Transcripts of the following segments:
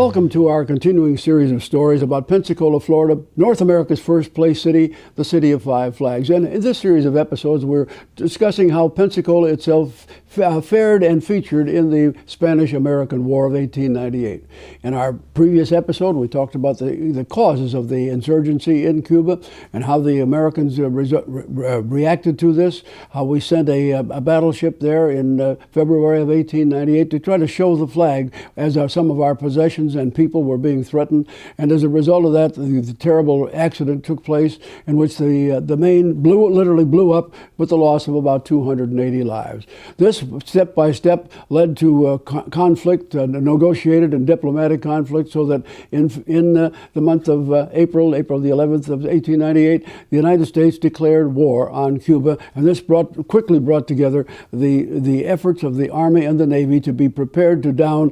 Welcome to our continuing series of stories about Pensacola, Florida, North America's first place city, the city of five flags. And in this series of episodes, we're discussing how Pensacola itself fared and featured in the Spanish-American War of 1898. In our previous episode, we talked about the causes of the insurgency in Cuba and how the Americans reacted to this, how we sent a battleship there in February of 1898 to try to show the flag as some of our possessions and people were being threatened. And as a result of that, the terrible accident took place in which the Maine literally blew up with the loss of about 280 lives. This, step by step, led to conflict, negotiated and diplomatic conflict, so that in the month of April the 11th of 1898, the United States declared war on Cuba, and this quickly brought together the efforts of the Army and the Navy to be prepared to down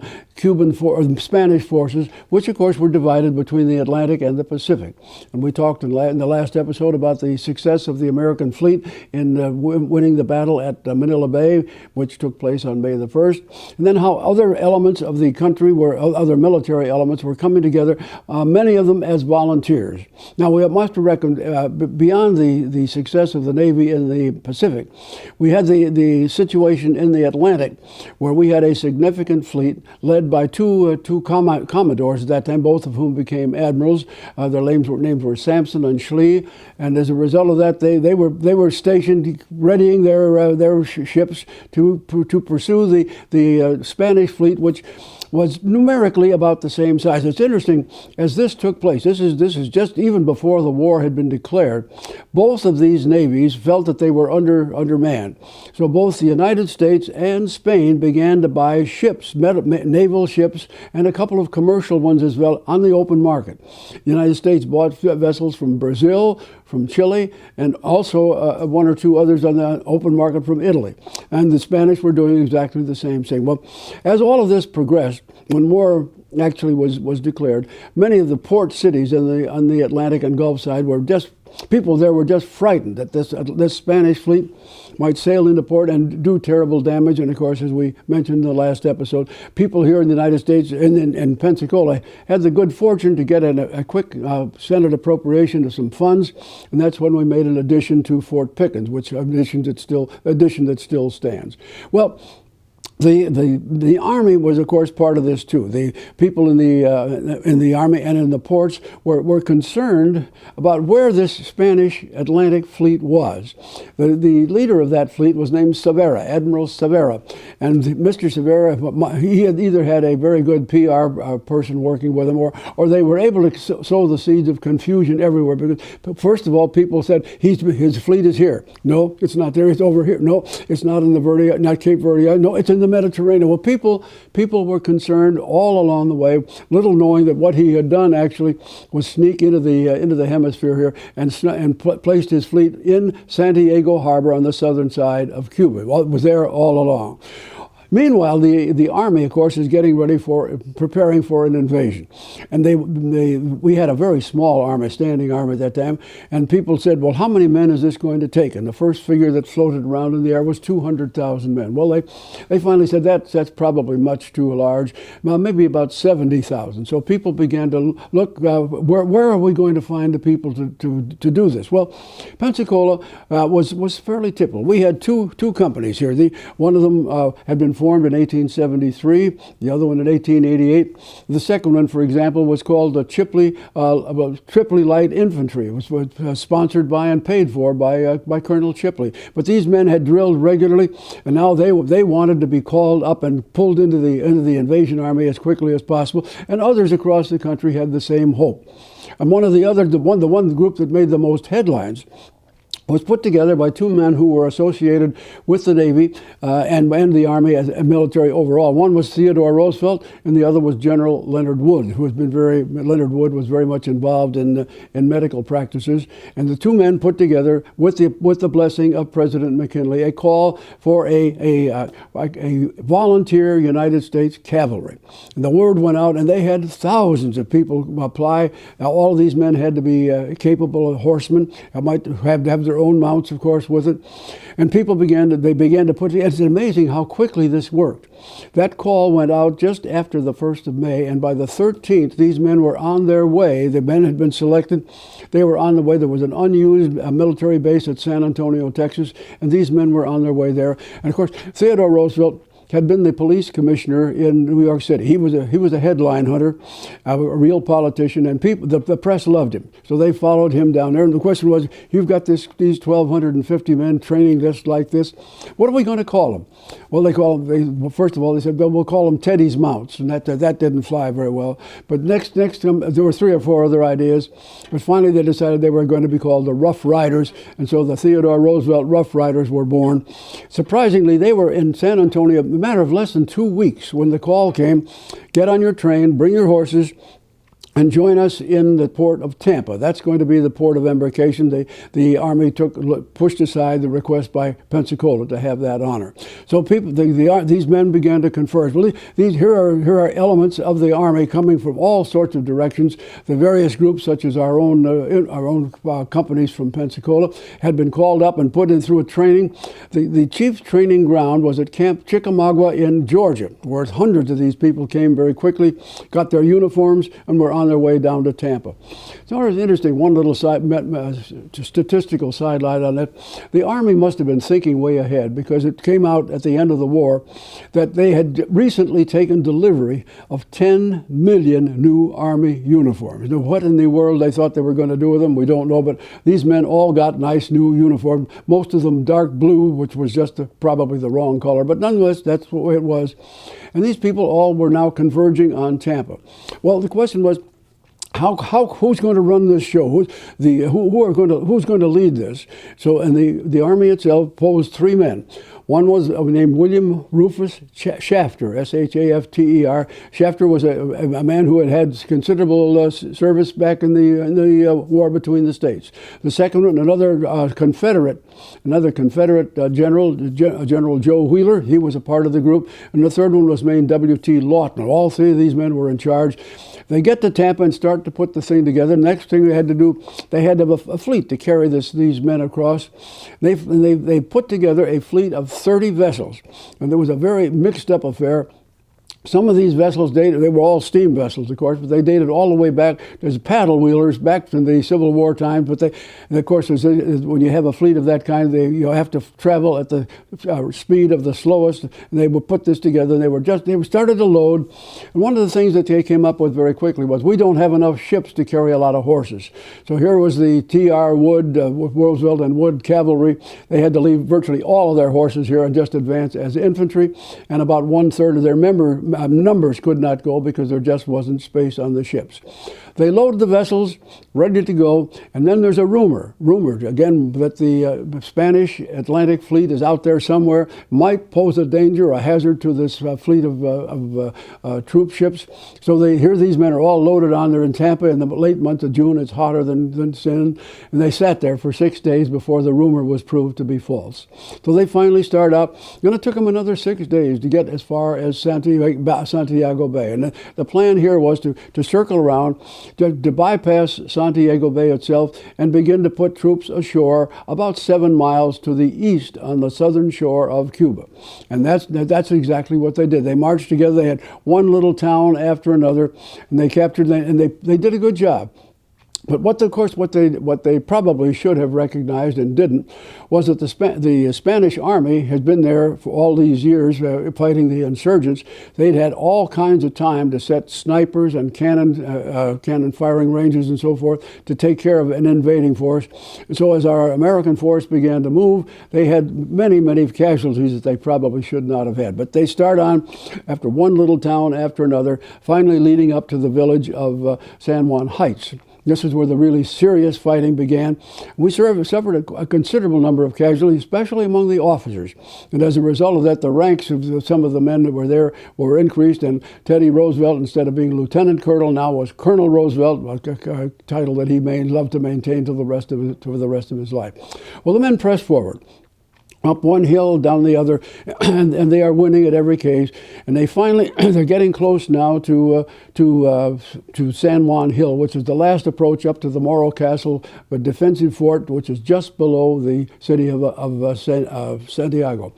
Spanish forces, which of course were divided between the Atlantic and the Pacific. And we talked in the last episode about the success of the American fleet in winning the battle at Manila Bay, which took place on May the 1st, and then how other elements of the country, other military elements, were coming together, many of them as volunteers. Now, we must reckon, beyond the success of the Navy in the Pacific, we had the situation in the Atlantic, where we had a significant fleet led by two commodores at that time, both of whom became admirals. Their names were Sampson and Schley, and as a result of that, they were stationed, readying their ships to pursue the Spanish fleet, which was numerically about the same size. It's interesting, as this took place, this is just even before the war had been declared, both of these navies felt that they were undermanned. So both the United States and Spain began to buy ships, naval ships, and a couple of commercial ones as well on the open market. The United States bought vessels from Brazil, from Chile, and also one or two others on the open market from Italy. And the Spanish were doing exactly the same thing. Well, as all of this progressed, when war actually was declared, many of the port cities on the Atlantic and Gulf side people there were just frightened that this Spanish fleet might sail into port and do terrible damage. And of course, as we mentioned in the last episode, people here in the United States, in Pensacola, had the good fortune to get a quick Senate appropriation of some funds, and that's when we made an addition to Fort Pickens, which addition that still stands. Well, the Army was, of course, part of this too. The people in the Army and in the ports were concerned about where this Spanish Atlantic fleet was. The leader of that fleet was named Cervera, Admiral Cervera, and Mr. Cervera, he had either had a very good PR person working with him, or they were able to sow the seeds of confusion everywhere. Because first of all, people said his fleet is here. No, it's not there. It's over here. No, it's not in not Cape Verde. No, it's in the Mediterranean. Well, people were concerned all along the way, little knowing that what he had done actually was sneak into the hemisphere here and placed his fleet in Santiago Harbor on the southern side of Cuba. Well, it was there all along. Meanwhile, the Army, of course, is preparing for an invasion. And we had a very small army, standing army at that time, and people said, well, how many men is this going to take? And the first figure that floated around in the air was 200,000 men. Well, they finally said that's probably much too large, well, maybe about 70,000. So people began to look, where are we going to find the people to do this? Well, Pensacola was fairly typical. We had two companies here. One of them had been formed in 1873, the other one in 1888. The second one, for example, was called the Tripoli Light Infantry. It was sponsored by and paid for by Colonel Chipley. But these men had drilled regularly, and now they wanted to be called up and pulled into the invasion army as quickly as possible. And others across the country had the same hope. And the one group that made the most headlines was put together by two men who were associated with the Navy and the Army as a military overall. One was Theodore Roosevelt, and the other was General Leonard Wood, Leonard Wood was very much involved in medical practices. And the two men put together, with the blessing of President McKinley, a call for a volunteer United States cavalry. And the word went out, and they had thousands of people apply. Now, all of these men had to be capable of horsemen, might have to have their own mounts, of course, with it. And people began to put, it's amazing how quickly this worked. That call went out just after the 1st of May, and by the 13th, these men were on their way. The men had been selected. They were on the way. There was an unused military base at San Antonio, Texas, and these men were on their way there. And of course, Theodore Roosevelt had been the police commissioner in New York City. He was a headline hunter, a real politician, and the press loved him. So they followed him down there. And the question was, you've got these 1,250 men training just like this. What are we going to call them? Well, first of all, they said, well, we'll call them Teddy's Mounts, and that didn't fly very well. But next, there were 3 or 4 other ideas. But finally, they decided they were going to be called the Rough Riders, and so the Theodore Roosevelt Rough Riders were born. Surprisingly, they were in San Antonio a matter of less than 2 weeks when the call came, get on your train, bring your horses, and join us in the port of Tampa. That's going to be the port of embarkation. The Army pushed aside the request by Pensacola to have that honor. So these men began to converge. Well, here are elements of the Army coming from all sorts of directions. The various groups, such as our own companies from Pensacola, had been called up and put in through a training. The chief training ground was at Camp Chickamauga in Georgia, where hundreds of these people came very quickly, got their uniforms, and were on their way down to Tampa. So it was interesting, one little statistical sidelight on it. The Army must have been thinking way ahead, because it came out at the end of the war that they had recently taken delivery of 10 million new Army uniforms. Now, what in the world they thought they were going to do with them, we don't know, but these men all got nice new uniforms, most of them dark blue, which was just probably the wrong color, but nonetheless, that's the way it was. And these people all were now converging on Tampa. Well, the question was, who's going to run this show? Who's going to lead this? So, and the Army itself posed 3 men. One was named William Rufus Shafter, S-H-A-F-T-E-R. Shafter was a man who had considerable service back in the war between the states. The second one, another Confederate general, General Joe Wheeler. He was a part of the group. And the third one was named W.T. Lawton. All 3 of these men were in charge. They get to Tampa and start to put the thing together. Next thing they had to do, they had to have a fleet to carry these men across. They put together a fleet of 30 vessels, and there was a very mixed up affair. Some of these vessels they were all steam vessels, of course, but they dated all the way back. There's paddle wheelers back from the Civil War times, but and of course, when you have a fleet of that kind, you have to travel at the speed of the slowest. And they would put this together, and they started to load. And one of the things that they came up with very quickly was, we don't have enough ships to carry a lot of horses. So here was the T.R. Wood, Roosevelt and Wood cavalry. They had to leave virtually all of their horses here and just advance as infantry, and about 1/3 of their numbers could not go because there just wasn't space on the ships. They load the vessels, ready to go, and then there's a rumor again that the Spanish Atlantic fleet is out there somewhere, might pose a danger, a hazard to this fleet of troop ships. So these men are all loaded on. They're in Tampa in the late month of June. It's hotter than sin, and they sat there for 6 days before the rumor was proved to be false. So they finally start out, and it took them another 6 days to get as far as Santiago Bay. And the plan here was to circle around, to bypass Santiago Bay itself and begin to put troops ashore about 7 miles to the east on the southern shore of Cuba. And that's exactly what they did. They marched together. They had one little town after another, and they captured them, and they did a good job. But what they probably should have recognized and didn't was that the Spanish army had been there for all these years fighting the insurgents. They'd had all kinds of time to set snipers and cannon firing ranges and so forth to take care of an invading force. And so as our American force began to move, they had many, many casualties that they probably should not have had. But they start on after one little town after another, finally leading up to the village of San Juan Heights. This is where the really serious fighting began. We suffered a considerable number of casualties, especially among the officers. And as a result of that, the ranks of some of the men that were there were increased, and Teddy Roosevelt, instead of being Lieutenant Colonel, now was Colonel Roosevelt, a title that he loved to maintain for the rest of his life. Well, the men pressed forward. up one hill, down the other, and they are winning at every case. And they finally, they're getting close now to San Juan Hill, which is the last approach up to the Morro Castle, a defensive fort, which is just below the city of Santiago.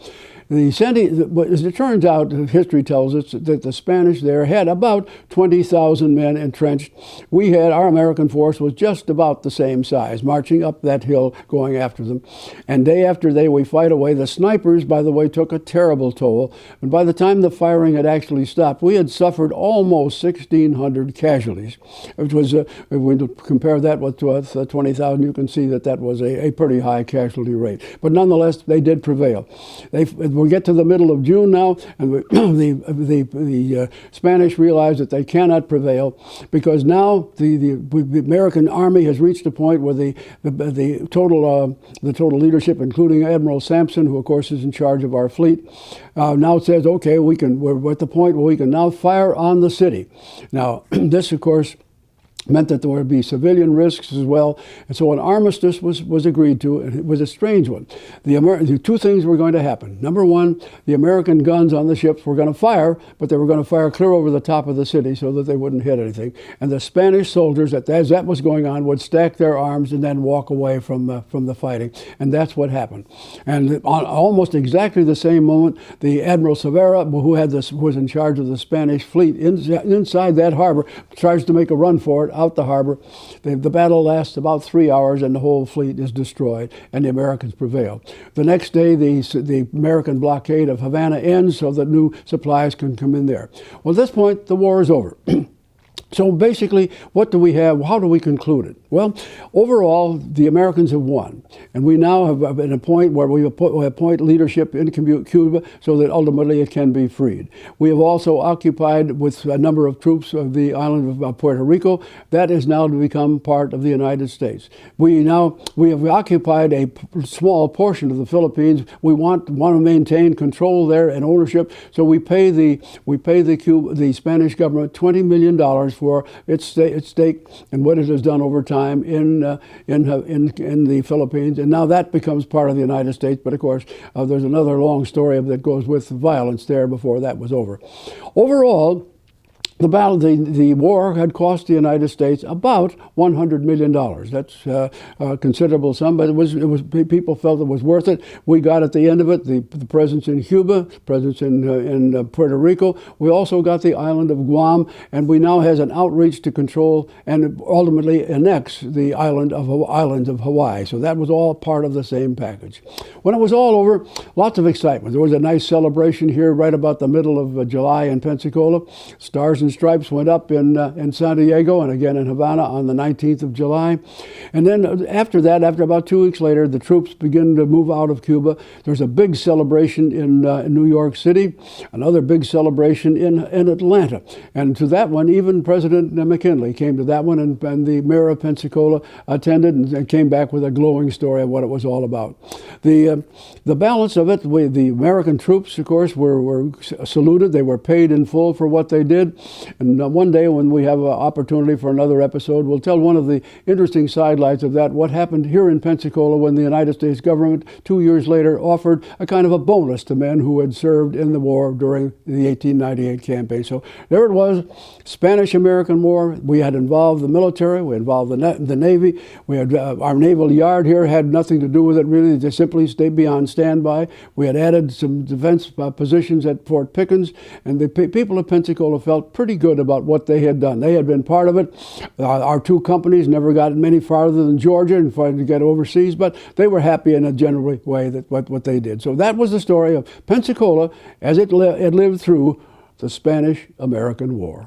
As it turns out, history tells us that the Spanish there had about 20,000 men entrenched. Our American force was just about the same size, marching up that hill, going after them. And day after day, we fight away. The snipers, by the way, took a terrible toll. And by the time the firing had actually stopped, we had suffered almost 1,600 casualties, which was, if we compare that with 20,000, you can see that that was a pretty high casualty rate. But nonetheless, they did prevail. We get to the middle of June now, and the Spanish realize that they cannot prevail because now the American army has reached a point where the total leadership, including Admiral Sampson, who of course is in charge of our fleet, now says, okay, we're at the point where we can now fire on the city. Now, this of course meant that there would be civilian risks as well. And so an armistice was agreed to, and it was a strange one. The two things were going to happen. Number one, the American guns on the ships were going to fire, but they were going to fire clear over the top of the city so that they wouldn't hit anything. And the Spanish soldiers, as that was going on, would stack their arms and then walk away from the fighting. And that's what happened. And on almost exactly the same moment, the Admiral Cervera, who was in charge of the Spanish fleet inside that harbor, tries to make a run for it, out the harbor. The battle lasts about 3 hours and the whole fleet is destroyed and the Americans prevail. The next day the American blockade of Havana ends so that new supplies can come in there. Well, at this point the war is over. So basically, what do we have? How do we conclude it? Well, overall, the Americans have won. And we now have at a point where we appoint leadership in Cuba so that ultimately it can be freed. We have also occupied with a number of troops of the island of Puerto Rico. That is now to become part of the United States. We have occupied a small portion of the Philippines. We want to maintain control there and ownership. So we pay the Spanish government $20 million for its stake and what it has done over time in the Philippines, and now that becomes part of the United States. But of course, there's another long story that goes with the violence there before that was over. Overall, the war had cost the United States about $100 million. That's a considerable sum, but people felt it was worth it. We got at the end of it the presence in Cuba, presence in Puerto Rico. We also got the island of Guam, and we now has an outreach to control and ultimately annex the islands of Hawaii. So that was all part of the same package. When it was all over, lots of excitement. There was a nice celebration here right about the middle of July in Pensacola. Stars and Stripes went up in Santiago and again in Havana on the 19th of July. And then after that, after about 2 weeks later, the troops begin to move out of Cuba. There's a big celebration in New York City, another big celebration in Atlanta. And to that one, even President McKinley came to that one, and the mayor of Pensacola attended and came back with a glowing story of what it was all about. The balance of it, the American troops, of course, were saluted. They were paid in full for what they did. And one day when we have an opportunity for another episode, we'll tell one of the interesting sidelights of that, what happened here in Pensacola when the United States government 2 years later offered a kind of a bonus to men who had served in the war during the 1898 campaign. So there it was, Spanish-American War. We had involved the military, we involved the Navy. We had our naval yard here had nothing to do with it really. They simply stayed beyond standby. We had added some defense positions at Fort Pickens, and the people of Pensacola felt pretty good about what they had done. They had been part of it. Our two companies never got any farther than Georgia and tried to get overseas, but they were happy in a general way that what they did. So that was the story of Pensacola as it lived through the Spanish-American War.